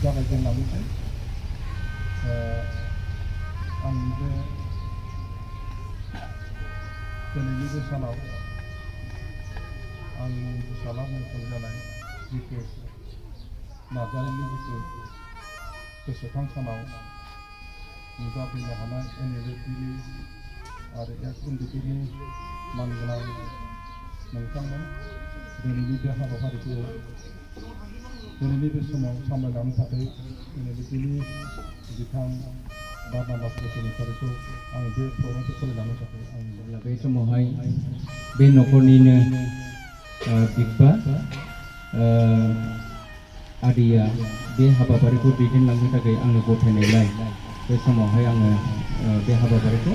जागायजेनलांनोसै आंनि बे दिनैनि बे सानाव आंनि फिसाला मुंख्लं जानाय जितु नार्जारिनि जितु गोसोखां सानाव नुजाफैनो हानाय NLFBनि आरो NLFBनि मानगोनां नोंथांमोन दिनैनि बे हाबाफारिखौ दिनैनि बे समाव सामलायलांनो थाखाय NLFBनि बिथां बारनाबास बसुमतारीखौ आं बे प्रग्रामखौ सोलिलांनो थाखाय आं बे समावहाय बे न'खरनिनो बिफा आदैया बे हाबाफारिखौ दैदेनलांनो थाखाय आंनो गथायनायलाय बे समावहाय आङो बे हाबाफारिखौ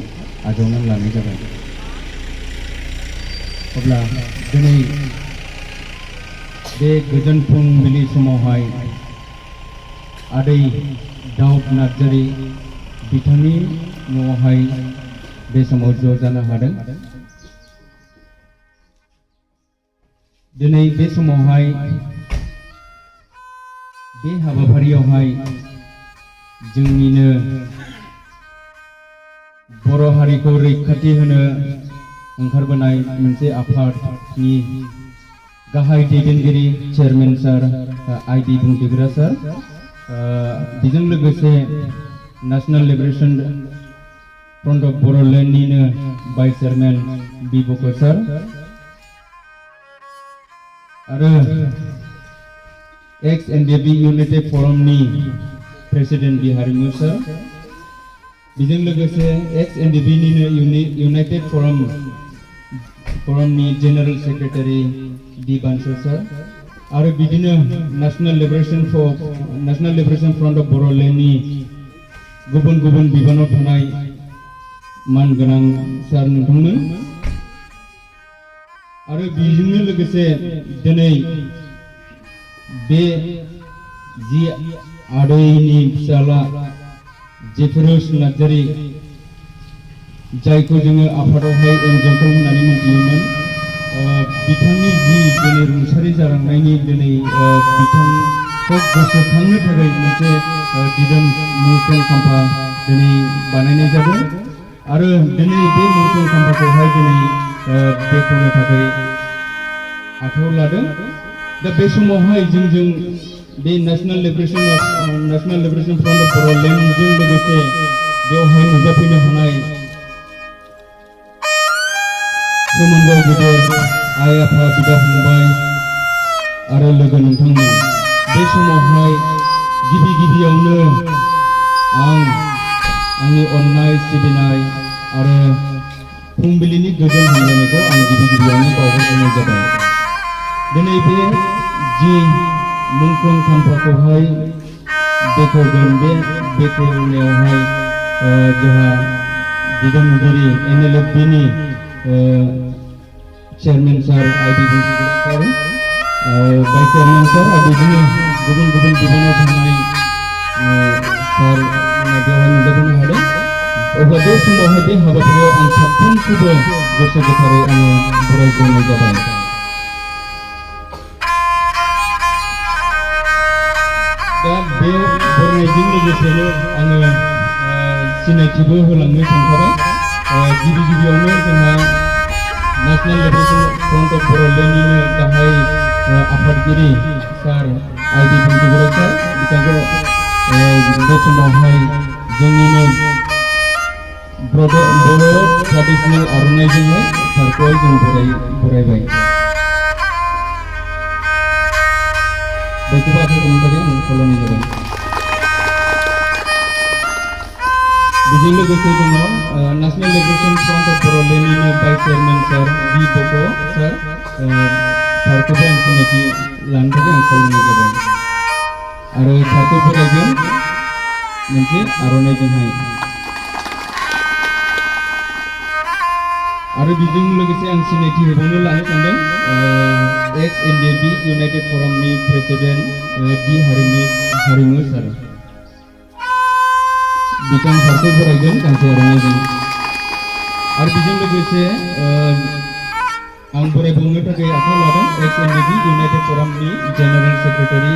आजावनानै लानाय जाबाय। अब्ला दिनै बे गोजोन फुंबिलि समावहाय आदै दाउद नार्जारी बिथांनि न'आवहाय बे समाव ज' जानो हादों। दिनै बे समावहाय बे हाबाफारियावहाय जोंनिनो बर' हारिखौ रैखाथि होनो ओंखारबोनाय मोनसे आफादनि गाहाय दैदेनगिरि चेयारमेन सार आइडि बुंथिग्रा सार बेजों लोगोसे नेशनल लिबरेशन फ्रन्ट अफ बर'लेण्डनिनो भाइस चेयारमेन बि बकर सार आरो एक्स NLFB यूनाइटेड फोरमनि प्रेसिडेंट बिहारिमु सर बेजों लोगोसे एक्स NLFBनिनो यूनाइटेड फोरमनि जेनेरल सेक्रेटारि डी बांसो सर आरो बिदिनो नेशनल लिबरेशन फ्रन्ट अफ बर'लेण्डनि गुबुन गुबुन बिबानाव थानाय मानगोनां सार नोंथांमोन आरो बेजोंनो लोगोसे दिनै बे जि आदैनि फिसाला जेफिरुज नार्जारी जायखौ जोङो आफादावहाय जंखल होननानै मिथियोमोन बिथांनि जि दिनै रुंसारि जालांनायनि दिनै बिथांखौ गोसोखांनो थाखाय मोनसे दिदोम मुंख्लं खाम्फा दिनै बानायनाय जादों आरो दिनै बे मुंख्लं खाम्फाखौहाय दिनै बेखेवनो थाखाय आखायाव लादों। दा बे समावहाय जोंजों बे नेशनल लिबरेशन फ्रन्ट अफ बर'लेण्डजों लोगोसे बेवहाय नुजाफैनो हानाय सोमोन्दो गेदेर आइ आफा बिदा फंबाय आरो लोगो नोंथांमोन बे समावहाय गिबियावनो आंनि अननाय सिबिनाय आरो फुंबिलिनि गोजोन हामलायनायखौ आं गिबियावनो बावहरग्रोनाय जाबाय। दिनै बे जि मुंख्लं खाम्फाखौहाय बेखेवगोन बे बेखेवनायावहाय जोंहा दिदोमगिरि NLFBनि चेयारमेन सार आइडि बुंथिग्रा सार भाइस चेयारमेन सार आरो बिदिनो गुबुन गुबुन बिबानाव थानाय सार बेवहाय नुजाफैनो हादों। अब्ला बे समावहाय बे हाबाफारियाव आं साफ्रोमखौबो गोसो गोथारै आङो बरायग्रोनाय जाबाय। दा बे बरायनायजों लोगोसेनो आङो सिनायथिबो होलांनो सानखाबाय। गिबियावनो जोंहा नेशनल लिबरेशन फ्रन्ट अफ बर'लेण्डनिनो गाहाय आफादगिरि सार आइडि बुंथिग्रा सार बिथांखौ बे समावहाय जोंनिनो बर' ट्रेडिशनेल आर'नाइजोंहाय सारखौहाय जों बरायबाय। बयखौबो आखाइ हमनो थाखाय आं खावलायनाय जाबाय। बेजों लोगोसे दङ नेशनल लिबरेशन फ्रन्ट अफ बर'लेण्डनिनो भाइस चेयारमेन सार बि बकर सार सारखौबो आं सिनायथि लानो थाखाय आं खावलायनाय जाबाय आरो सारखौ बरायगोन मोनसे आर'नाइजोंहाय आरो बेजों लोगोसे आं सिनायथि होबावनो लानो सानदों एक्स NLFB यूनाइटेड फोरमनि प्रेसिडेंट डी हारिमु सार बिथां सारखौ बरायगोन गांसे आर'नाइजों आरो बेजों लोगोसे आं बरायबावनो थाखाय आखायाव लादों एक्स NLFB यूनाइटेड फोरमनि general secretary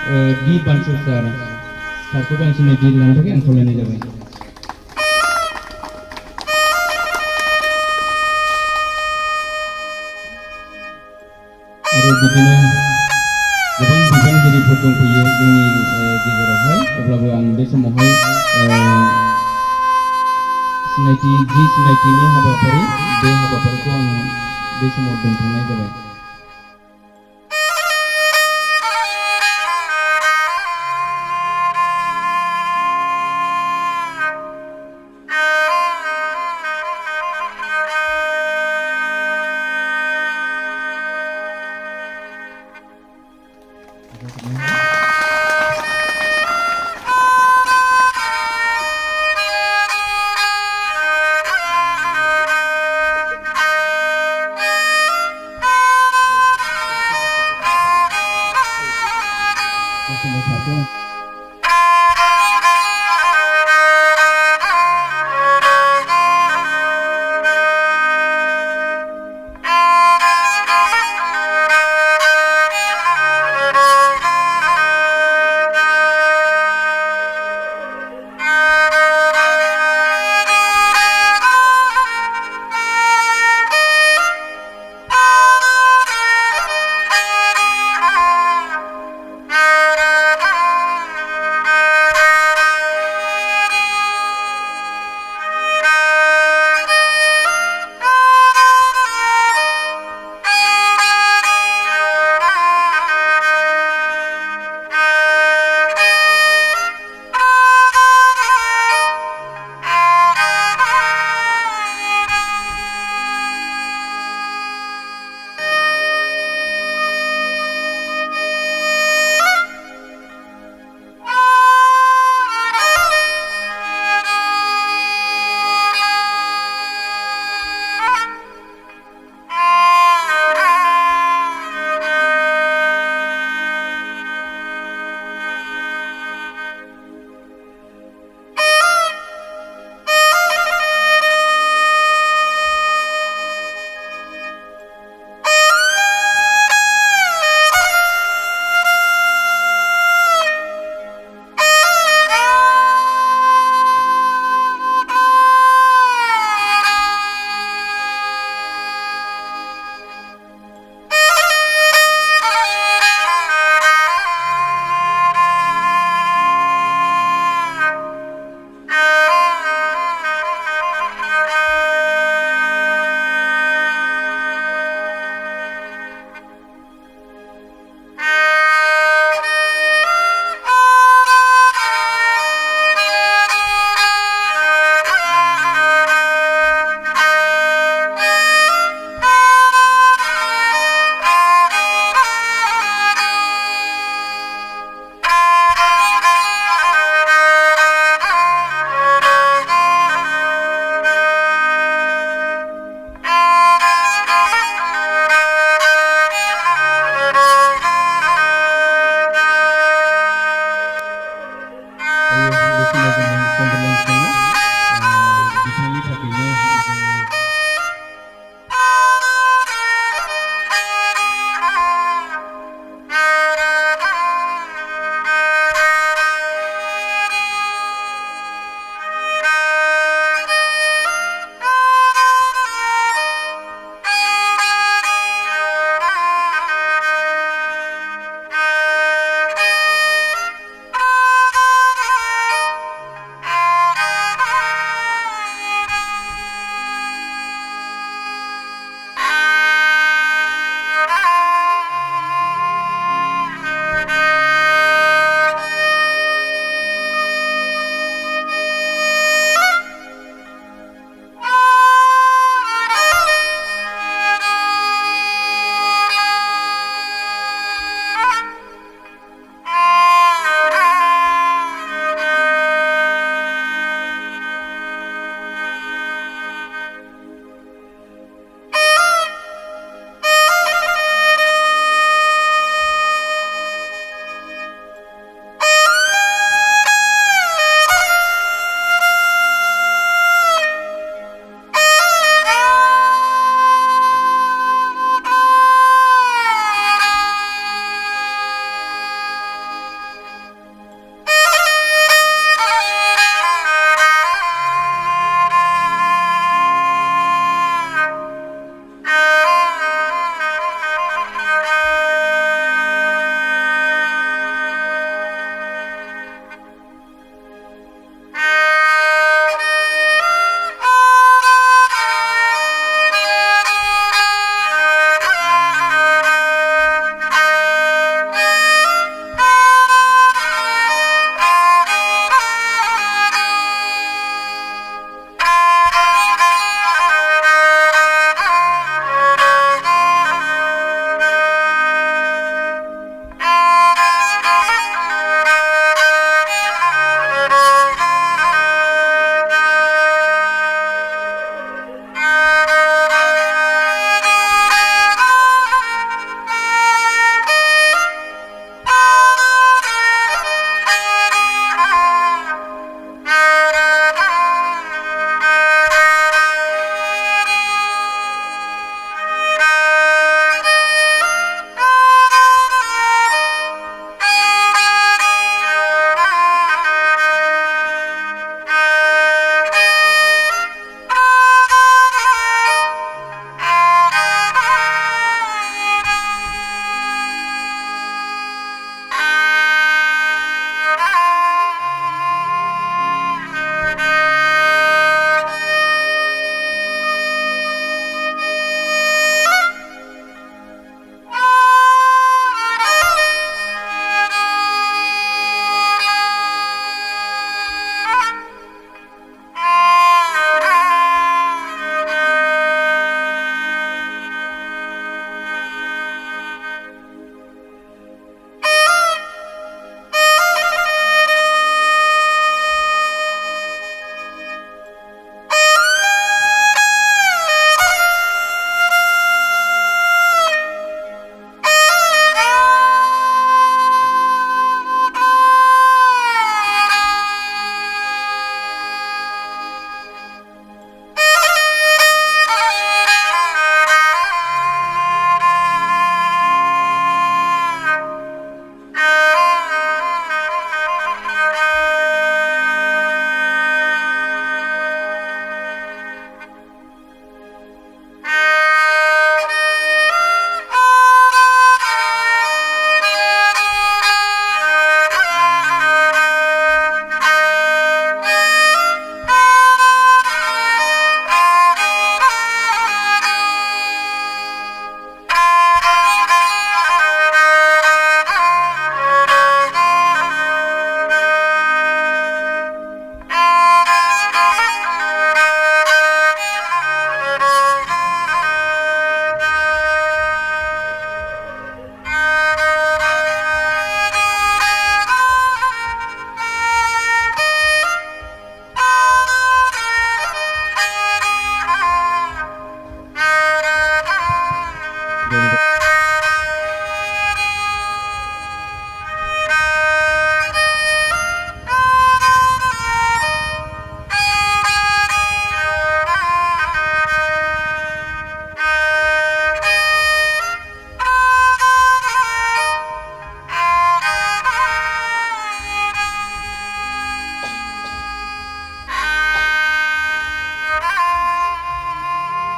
di Bansur sarku bangsini di lantai yang kalian jabai. Ada begini, goबां बिबानगिरिफोर दंफैयो जोंनि गेजेरावहाय अब्लाबो आं बे समावहाय सिनायथिनि हाबाफारि बे हाबाफारिखौ आं बे समाव दोनथ'नाय जाबाय।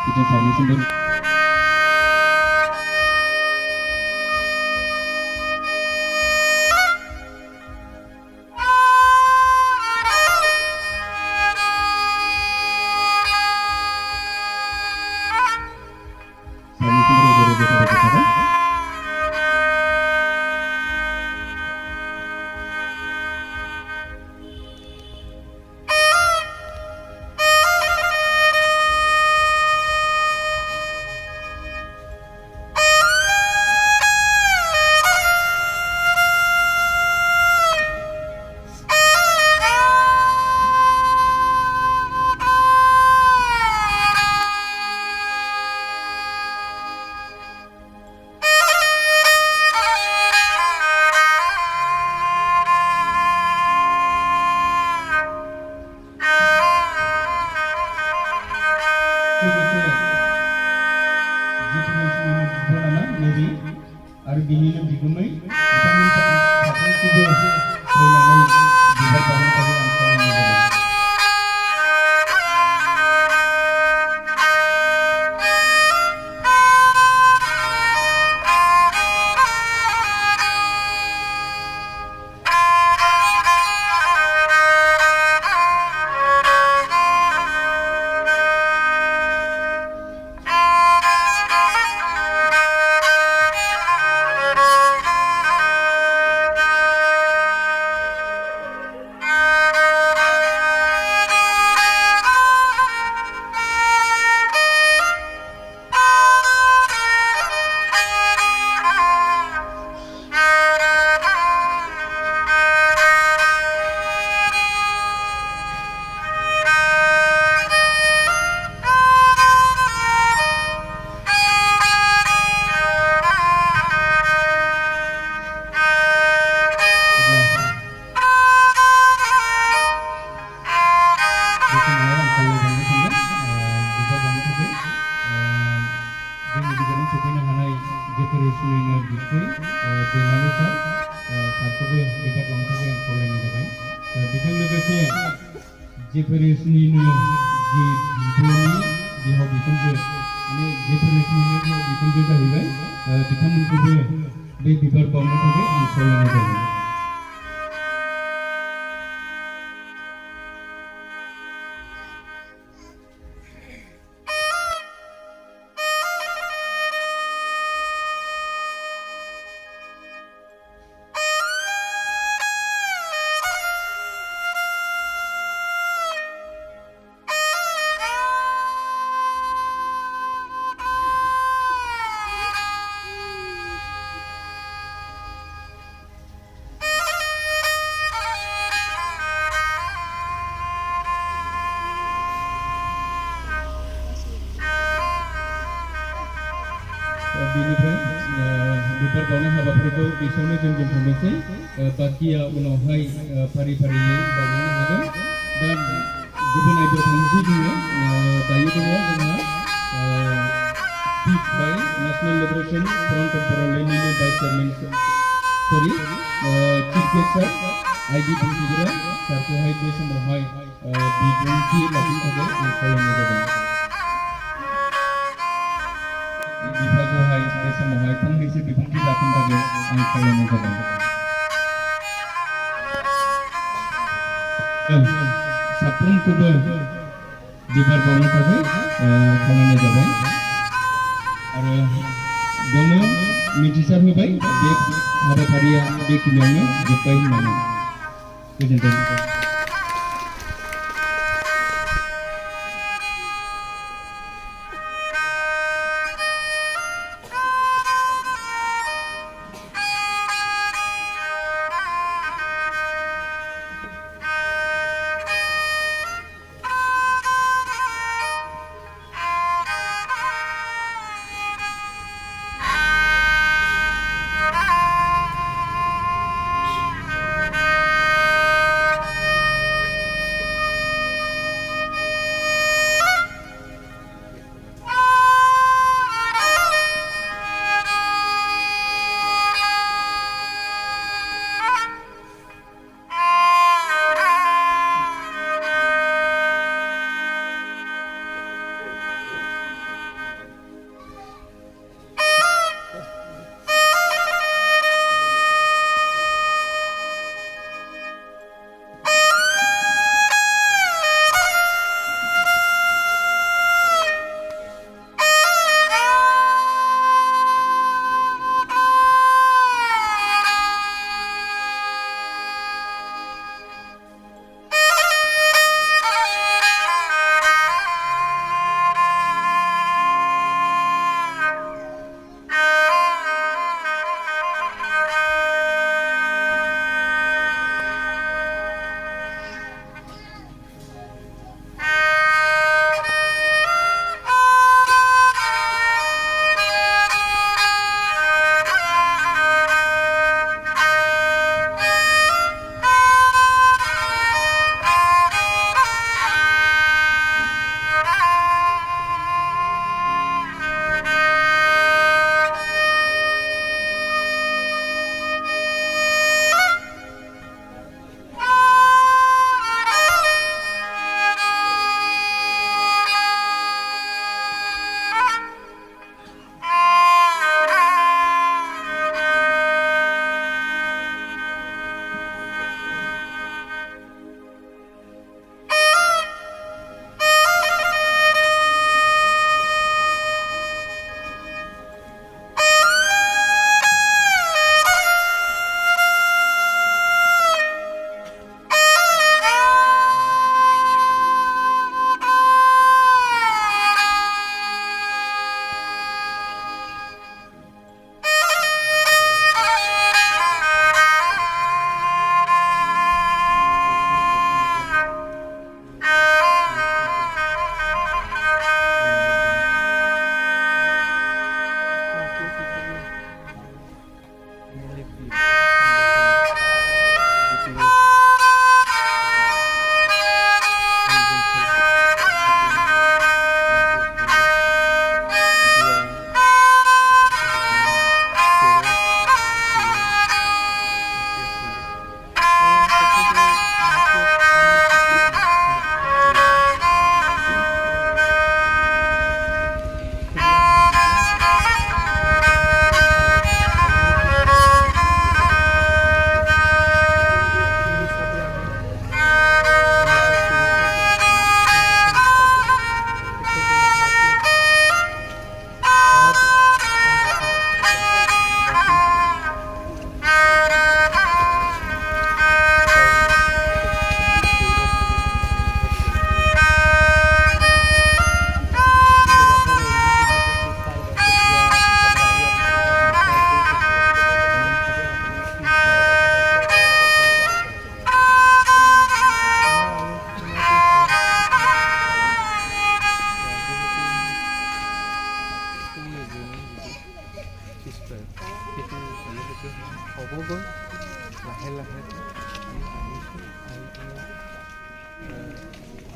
Kita sama-sama आरो बिनिनो बिगोमै बिथांमोन साफ्रोमखौबो फैनानै बिबार बावनो थाखाय आं खावलायनाय जाबाय। जेफोरनिनो जे बिब'नि बिहाव बिखुनजो माने जेफोरनिनो बिहाव बिखुनजो जाहैबाय बिथांमोनखौबो बे बिबार बावनो थाखाय आं खावलायनाय जाबाय। बिनिफ्राय बिबार बावनाय हाबाफारिखौ बेसेयावनो जों दोनथ'नोसै बाखिया उनावहाय फारि फारियै बावलांनो हागोन। दा गुबुन आयदायाव थांनोसै जोङो दायो दङ जोंहा speech by National Liberation Front of बर'लेण्डनिनो भाइस चेयारमेन सरि चिफ गेस्ट सार आइडि बुंथिग्रा सारखौहाय बे समावहाय बिबुंथि लाखिनो थाखाय आं खावलायनाय जादों। बिफाखौहाय बे समावहाय फंनैसो बिबुंथि लाखिनो थाखाय आं खावलायनाय जाबाय। साफ्रोमखौबो बिबार बावनो थाखाय खावलायनाय जाबाय आरो बेयावनो मिथिसार होबाय बे हाबाफारिया बेखिनियावनो जोब्बाय होननानै। गोजोन्थों।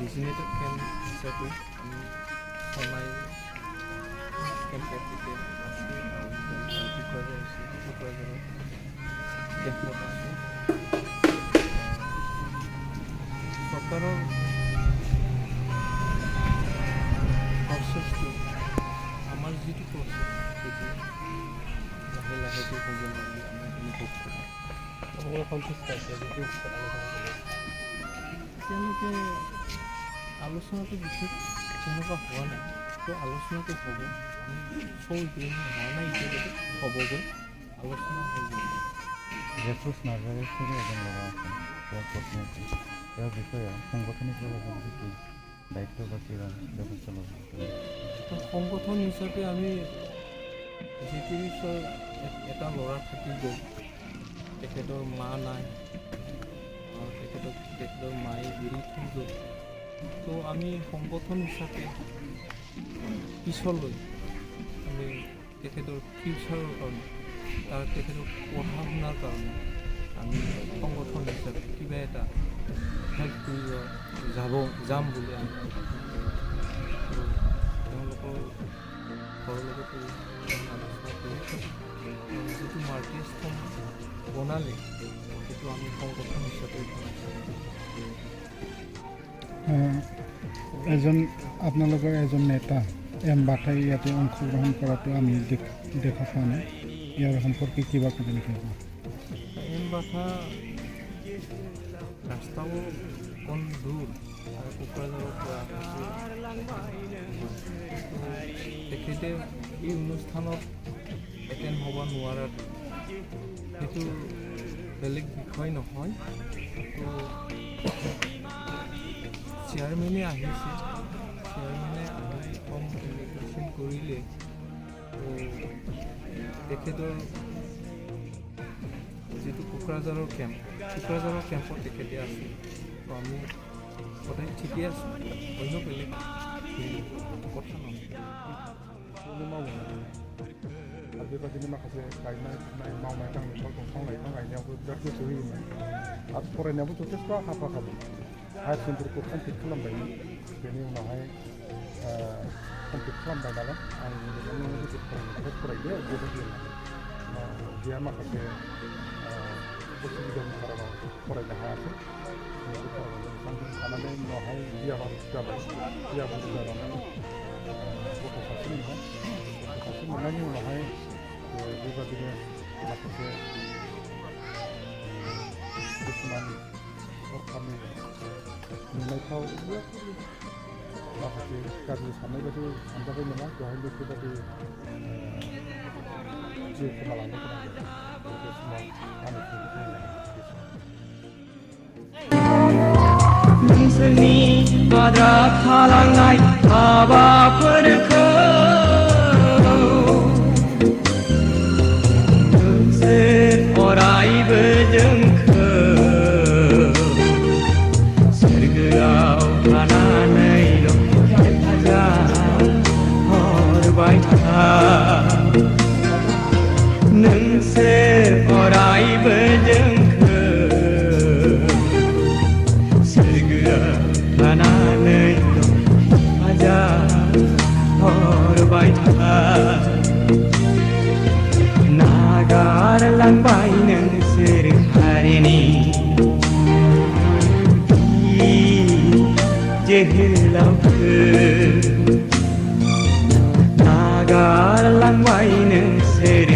designated camp hisabe আমি সমাই কেম্পত এতিয়া আছোঁ আৰু কোকৰাঝাৰত কেম্পত আছোঁ। চৰকাৰৰ প্ৰচেছটো আমাৰ যিটো প্ৰচেছ সেইটো লাহে লাহেকৈ হ'ব বুলি আমি অনুভৱ কৰোঁ। তেওঁলোকে আলোচনাটো বিশেষ তেনেকুৱা হোৱা নাই, তো আলোচনাটো হ'ব। আমি চৌধুৰী হোৱা নাই এতিয়ালৈকে, হ'বগৈ আলোচনা হৈ যাব। জেফ্ৰুছ নাৰ্জাৰীৰ এজন ল'ৰা আছে, তেওঁৰ পত্নী আছে, তেওঁৰ বিষয়ে সাংগঠনিক কি দায়িত্ব বা কিবা ব্যৱস্থা ল'ব? সংগঠন হিচাপে আমি যিটো বিষয় এটা ল'ৰা থাকি গ'ল, তেখেতৰ মা নাই, তেখেতৰ মায়ে এৰি থৈ গ'ল, তো আমি সংগঠন হিচাপে পিছলৈ আমি তেখেতৰ ফিউচাৰৰ কাৰণে তেখেতৰ পঢ়া শুনাৰ কাৰণে আমি সংগঠন হিচাপে কিবা এটা হেল্প কৰিব যাম বুলি আমি তেওঁলোকৰ ঘৰৰ লগতো আলোচনা কৰিছোঁ। যিটো মাৰ্কেটখন বনালে সেইটো আমি সংগঠন হিচাপে এজন আপোনালোকৰ এজন নেতা মwnthai ইয়াতে অংশগ্ৰহণ কৰাটো আমি দেখা পোৱা নাই, ইয়াৰ সম্পৰ্কে কিবা ক'ব নেকি? মwnthai ৰাস্তাও অকণ দূৰ আৰু কোকৰাঝাৰৰ পৰা তেখেতে এই অনুষ্ঠানত এটেণ্ড হ'ব নোৱাৰাটো সেইটো বেলেগ বিষয় নহয়। তো চেয়াৰমেনে আহিছে, চেয়াৰমেনে আহি কমিউনিকেশ্যন কৰিলে, তো তেখেতৰ যিটো কোকৰাঝাৰৰ কেম্পত তেখেতে আছে, তো আমি সদায় ঠিকেই আছোঁ, অন্য বেলেগ কথা নহয়। बेबायदिनो माखासे गायनाय फुनाय मावनाय दांनायफ्राव दंफां लाइफां गायनायावबो बिराद गोसो होयोमोन आरो फरायनायावबो जथेस्थ' आखा फाखामोन। हायार सेकेन्डारिखौ कमप्लिट खालामबायमोन, बेनि उनावहाय कमप्लिट खालामबाय नालाय आं नोंथांनि गिदिर फरायनायखौ फरायदो बेबायदि होननानै बेहा माखासे उसुबिदानि खारनाव फरायनो हायाखै। बेनि खारनाव थानानै उनावहाय बियाबाबो जाबाय, बियाबाबो जानानै गथ' सासे मोनबाय, गथ' सासे मोननायनि उनावहाय बेबादिनो माखासे किसुमान सरकारनि नुनायफ्राव माखासे गाज्रि साननाय बायदि सानजाबाय नङा, बेवहाय बेफोरबायदि जिउ खोमालांनो गोनां जादों। बे समाव नोंसोरनि आद्रा थालांनाय हाबाफोरखौ नोंसोर अरायबो जोंखौ सोरगोआव थानानैल' हेफाजाब हरबाय था। नोंसोर अरायबो जोंखौ सोरगोआव थानानैल' हेफाजाब हरबाय था। नागारलांबाय नोंसोर हारिनि जोहोलावखौ, नागारलांबाय नोंसोर